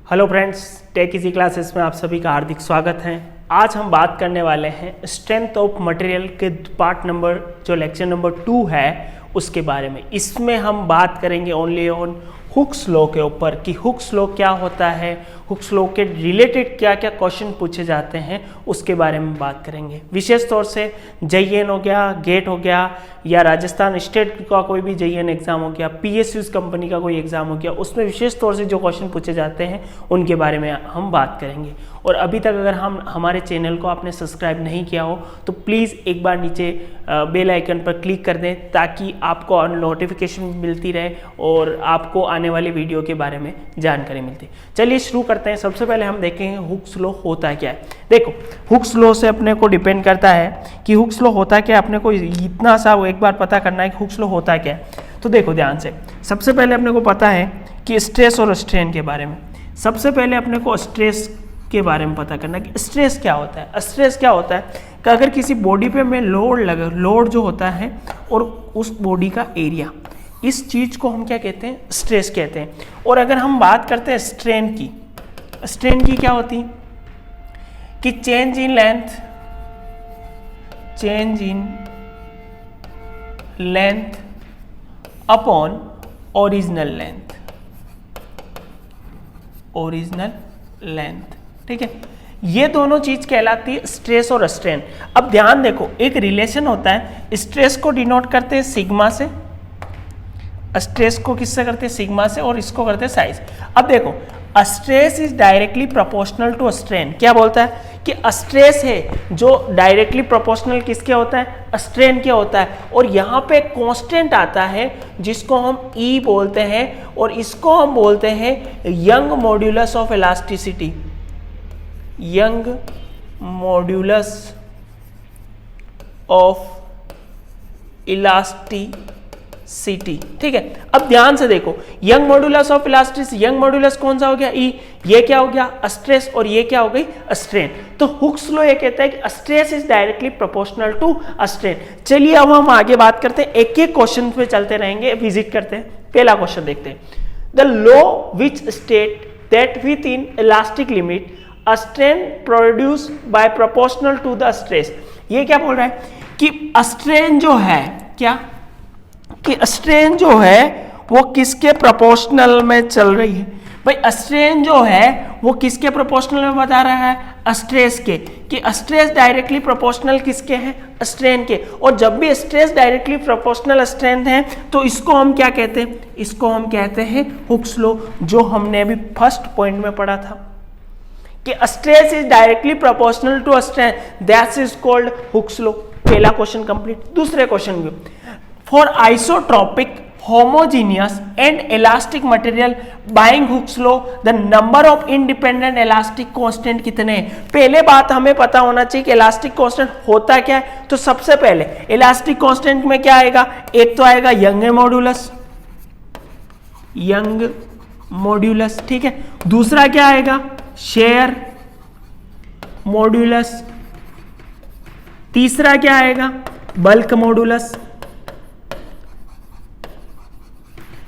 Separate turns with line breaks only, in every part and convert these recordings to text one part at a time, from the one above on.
Hello friends, Take Easy Classes में आप सभी का हार्दिक स्वागत है। आज हम बात करने वाले हैं स्ट्रेंथ ऑफ मटेरियल के पार्ट नंबर जो लेक्चर नंबर 2 है उसके बारे में। इसमें हम बात करेंगे ओनली ऑन हुक्स लॉ के ऊपर कि हुक्स लॉ क्या होता है, हुक्स लॉ के रिलेटेड क्या क्या क्वेश्चन पूछे जाते हैं उसके बारे में बात करेंगे। विशेष तौर से JEN हो गया, गेट हो गया या राजस्थान स्टेट का कोई भी JEN एग्जाम हो गया, PSUs कंपनी का कोई एग्जाम हो गया, उसमें विशेष तौर से जो क्वेश्चन पूछे जाते हैं उनके बारे में हम बात करेंगे। और अभी तक अगर हमारे चैनल को आपने सब्सक्राइब नहीं किया हो तो प्लीज़ एक बार नीचे बेल आइकन पर क्लिक कर दें ताकि आपको नोटिफिकेशन मिलती रहे और आपको आने वाले वीडियो के बारे में जानकारी मिलती। चलिए शुरू करते हैं। सबसे पहले हम देखेंगे हुक्स लॉ होता क्या है। देखो, हुक्स लॉ से अपने को डिपेंड करता है कि हुक्स लॉ होता क्या है। अपने को इतना सा एक बार पता करना है कि हुक्स लॉ होता क्या है। तो देखो ध्यान से, सबसे पहले अपने को पता है कि स्ट्रेस और स्ट्रेन के बारे में। सबसे पहले अपने को स्ट्रेस के बारे में पता करना कि स्ट्रेस क्या होता है। स्ट्रेस क्या होता है कि अगर किसी बॉडी पे में लोड जो होता है और उस बॉडी का एरिया, इस चीज को हम क्या कहते हैं, स्ट्रेस कहते हैं। और अगर हम बात करते हैं स्ट्रेन की, स्ट्रेन की क्या होती है कि change in length upon original length, ठीक है। ये दोनों चीज कहलाती है स्ट्रेस और स्ट्रेन। अब ध्यान देखो, एक रिलेशन होता है, स्ट्रेस को डिनोट करते हैं सिग्मा से, स्ट्रेस को किससे करते हैं, सिग्मा से, और इसको करते हैं साइज। अब देखो, stress is directly proportional to strain. क्या बोलता है कि स्ट्रेस है जो डायरेक्टली प्रोपोर्शनल किसके होता है, स्ट्रेन के होता है। और यहाँ पे कांस्टेंट आता है जिसको हम E बोलते हैं और इसको हम बोलते हैं young modulus of elasticity, young modulus of elasticity, ठीक है। अब ध्यान से देखो, young modulus of elasticity, young modulus कौन सा हो गया, E, ये क्या हो गया, स्ट्रेस, और ये क्या हो गई, स्ट्रेन। तो हुक्स लॉ ये कहता है कि stress is directly proportional to strain. चलिए अब हम आगे बात करते हैं, एक एक क्वेश्चन पे चलते रहेंगे, विजिट करते हैं। पहला क्वेश्चन देखते हैं, the law which state that with in elastic limit a strain produced by proportional to the stress। ये क्या बोल रहा है कि स्ट्रेन जो है, क्या कि स्ट्रेन जो है वो किसके प्रोपोर्शनल में चल रही है। भाई स्ट्रेन जो है वो किसके प्रोपोर्शनल में बता रहा है, स्ट्रेस के, कि स्ट्रेस डायरेक्टली प्रोपोर्शनल किसके हैं, स्ट्रेन के। और जब भी स्ट्रेस डायरेक्टली प्रोपोर्शनल स्ट्रेन है तो इसको हम क्या कहते हैं, इसको हम कहते हैं हुक्स लॉ, जो हमने अभी फर्स्ट पॉइंट में पढ़ा था कि stress is directly proportional to strain, that is called Hooke's law. पहला क्वेश्चन कंप्लीट। दूसरे क्वेश्चन में, for isotropic homogeneous and elastic material obeying Hooke's law the number of independent elastic constant कितने हैं। पहले बात हमें पता होना चाहिए कि इलास्टिक कांस्टेंट होता क्या है। तो सबसे पहले इलास्टिक कांस्टेंट में क्या आएगा, एक तो आएगा यंग मॉड्यूलस, ठीक है। दूसरा क्या आएगा, शेयर मॉड्यूलस। तीसरा क्या आएगा, बल्क मॉड्यूलस।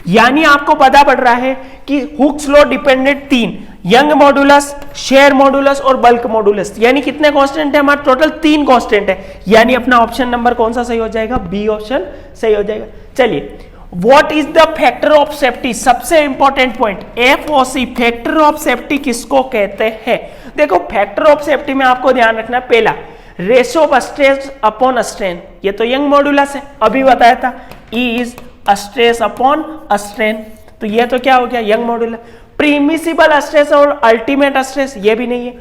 यानी आपको पता पड़ रहा है कि हुक्स लॉ डिपेंडेंट तीन, यंग मॉड्यूलस, शेयर मॉड्यूलस और बल्क मॉड्यूलस। यानी कितने कांस्टेंट है हमारे, टोटल 3 कांस्टेंट है। यानी अपना ऑप्शन नंबर कौन सा सही हो जाएगा, बी ऑप्शन सही हो जाएगा। चलिए, What is the factor of safety? सबसे important point, FOC, factor of safety किसको कहते हैं। देखो, फैक्टर ऑफ सेफ्टी में आपको ध्यान रखना, पहला ratio of stress upon strain, ये तो यंग मॉड्यूलस है, अभी बताया था, E is stress upon strain, तो ये तो क्या हो गया, यंग मॉड्यूलस। प्रीमिसिबल स्ट्रेस और अल्टीमेट स्ट्रेस, ये भी नहीं है।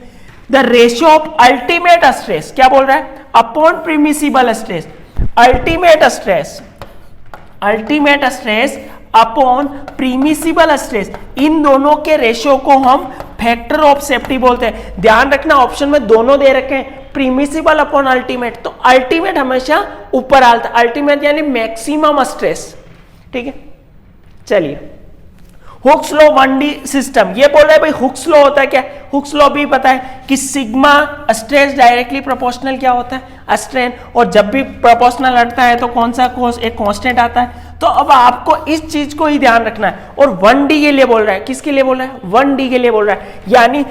The ratio of ultimate stress, क्या बोल रहा है, upon permissible stress, ultimate stress upon permissible stress, इन दोनों के रेशियो को हम फैक्टर ऑफ सेफ्टी बोलते हैं। ध्यान रखना, ऑप्शन में दोनों दे रखे हैं, प्रीमिसिबल अपॉन अल्टीमेट, तो अल्टीमेट हमेशा ऊपर आता है, अल्टीमेट यानी मैक्सिमम स्ट्रेस, ठीक है। चलिए, हुक्स लॉ 1D सिस्टम, ये बोल रहा है भाई हुक्स लॉ होता है क्या, हुक्स लॉ भी पता है कि सिग्मा स्ट्रेस डायरेक्टली प्रोपोर्शनल क्या होता है, स्ट्रेन, और जब भी प्रोपोर्शनल हटता है तो कौन सा एक कांस्टेंट आता है, तो तो अब आपको इस चीज को ही ध्यान रखना है। और 1D के लिए बोल रहा है, किसके लिए बोल रहा है? 1D के लिए बोल रहा है, यानी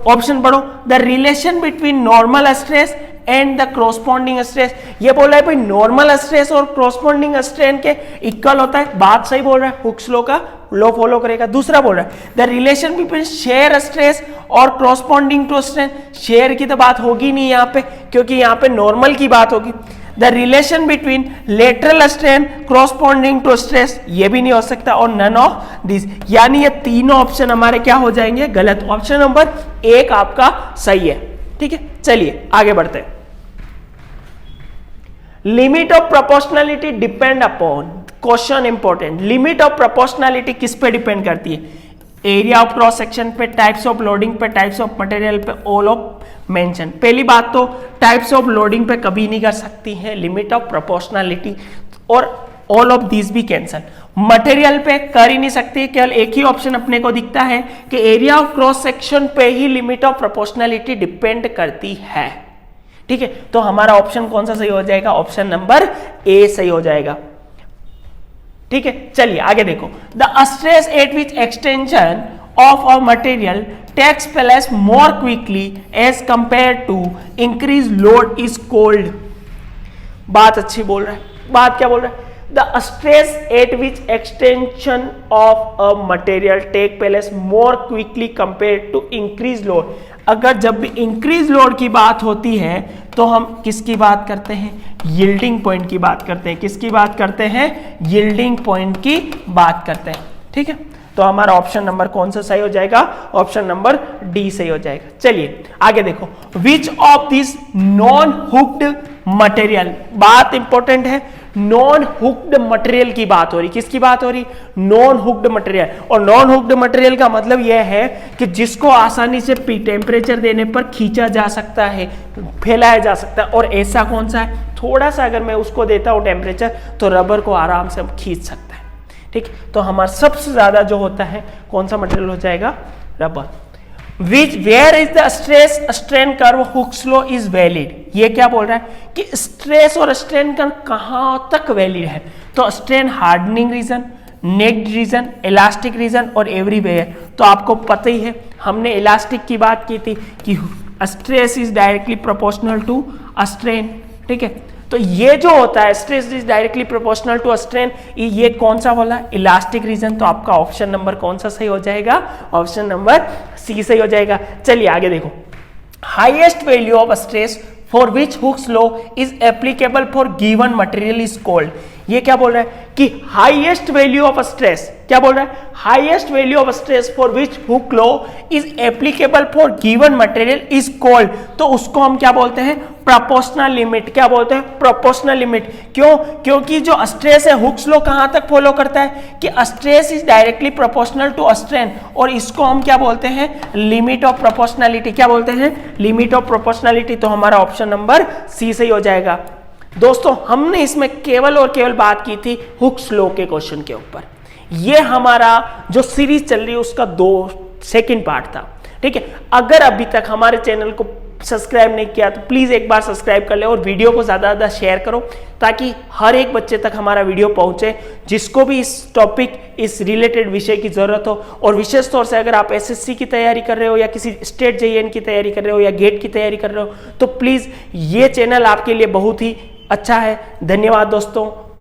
ऑप्शन पढ़ो, the relation between normal stress and the corresponding stress. ये बोल रहा है भाई नॉर्मल स्ट्रेस और कॉरस्पॉन्डिंग स्ट्रेन के इक्वल होता है, बात सही बोल रहा है, हुक्स लॉ का लॉ फॉलो करेगा। दूसरा बोल रहा है the relation between shear stress और कॉरस्पॉन्डिंग टू स्ट्रेन। शेयर की तो बात होगी नहीं यहाँ पे, क्योंकि यहाँ पे नॉर्मल की बात होगी। The relation between lateral strain corresponding to stress, ये भी नहीं हो सकता, और नन ऑफ दिस, यानी ये तीनों ऑप्शन हमारे क्या हो जाएंगे? गलत। ऑप्शन नंबर 1 आपका सही है। ठीक है, चलिए आगे बढ़ते हैं। Limit of proportionality depend upon, question important, limit of proportionality किस पे डिपेंड करती है? एरिया ऑफ क्रॉस सेक्शन पे, टाइप्स ऑफ लोडिंग पे, टाइप्स ऑफ मटेरियल पे, ऑल ऑफ मेंशन। पहली बात तो टाइप्स ऑफ लोडिंग पे कभी नहीं कर सकती है लिमिट ऑफ प्रोपोर्शनलिटी, और ऑल ऑफ दिस भी कैंसल। मटेरियल पे कर ही नहीं सकती, केवल एक ही ऑप्शन अपने को दिखता है कि एरिया ऑफ क्रॉस सेक्शन पे ही लिमिट ऑफ प्रोपोर्शनलिटी डिपेंड करती है। ठीक है, तो हमारा ऑप्शन कौन सा सही हो जाएगा? ऑप्शन नंबर ए सही हो जाएगा। ठीक है, चलिए आगे देखो। The stress at which extension of a material takes place more quickly as compare to increase load is called. बात अच्छी बोल रहा है, बात क्या बोल रहा है? The stress at which extension of a material take place more quickly compare to increase load. अगर जब भी इंक्रीज लोड की बात होती है तो हम किसकी बात करते हैं? यील्डिंग पॉइंट की बात करते हैं। किसकी बात करते हैं? यील्डिंग पॉइंट की बात करते हैं। ठीक है, तो हमारा ऑप्शन नंबर कौन सा सही हो जाएगा? ऑप्शन नंबर डी सही हो जाएगा। चलिए आगे देखो। Which of this non hooked material, बात इंपॉर्टेंट है, नॉन हुक्ड मटेरियल की बात हो रही। किसकी बात हो रही? Non hooked material. और नॉन हुक्ड मटेरियल का मतलब यह है कि जिसको आसानी से टेम्परेचर देने पर खींचा जा सकता है, फैलाया जा सकता है। और ऐसा कौन सा है? थोड़ा सा अगर मैं उसको देता हूं टेम्परेचर तो रबर को आराम से खींच सकता है। ठीक, तो हमारा सबसे ज्यादा जो होता है कौन सा मटेरियल हो जाएगा? Rubber. Which where is the stress strain curve Hooke's law is valid? ये क्या बोल रहा है कि स्ट्रेस और स्ट्रेन कर्व कहां तक वैलिड है? तो strain hardening region, necked region, elastic region और एवरीवेयर। तो आपको पता ही है, हमने इलास्टिक की बात की थी कि stress is directly proportional to strain. ठीक है, तो ये जो होता है stress is directly proportional to strain, ये कौन सा बोला? Elastic region. तो आपका ऑप्शन नंबर कौन सा सही हो जाएगा? ऑप्शन नंबर सी सही हो जाएगा। चलिए आगे देखो। Highest value of stress for which Hooke's law is applicable for given material is called. ये क्या बोल रहा है कि हाईएस्ट वैल्यू ऑफ स्ट्रेस, क्या बोल रहा है? Highest value of stress for which Hooke law is applicable for given material is called. तो उसको हम क्या बोलते हैं? Proportional limit. क्या बोलते हैं? Proportional limit. क्यों? क्योंकि जो स्ट्रेस है हुक्स लॉ कहां तक फॉलो करता है कि stress is directly proportional to strain, और इसको हम क्या बोलते हैं? Limit of proportionality. क्या बोलते हैं? Limit of proportionality. तो हमारा ऑप्शन नंबर सी सही हो जाएगा। दोस्तों, हमने इसमें केवल और केवल बात की थी हुक्स लॉ के क्वेश्चन के ऊपर। ये हमारा जो सीरीज चल रही है उसका सेकंड पार्ट था। ठीक है, अगर अभी तक हमारे चैनल को सब्सक्राइब नहीं किया तो प्लीज एक बार सब्सक्राइब कर ले और वीडियो को ज्यादा ज्यादा शेयर करो, ताकि हर एक बच्चे तक हमारा वीडियो पहुंचे जिसको भी इस टॉपिक, इस रिलेटेड विषय की जरूरत हो। और विशेष तौर से अगर आप एसएससी की तैयारी कर रहे हो या किसी स्टेट जेईएन की तैयारी कर रहे हो या गेट की तैयारी कर रहे हो तो प्लीज ये चैनल आपके लिए बहुत ही अच्छा है। धन्यवाद दोस्तों।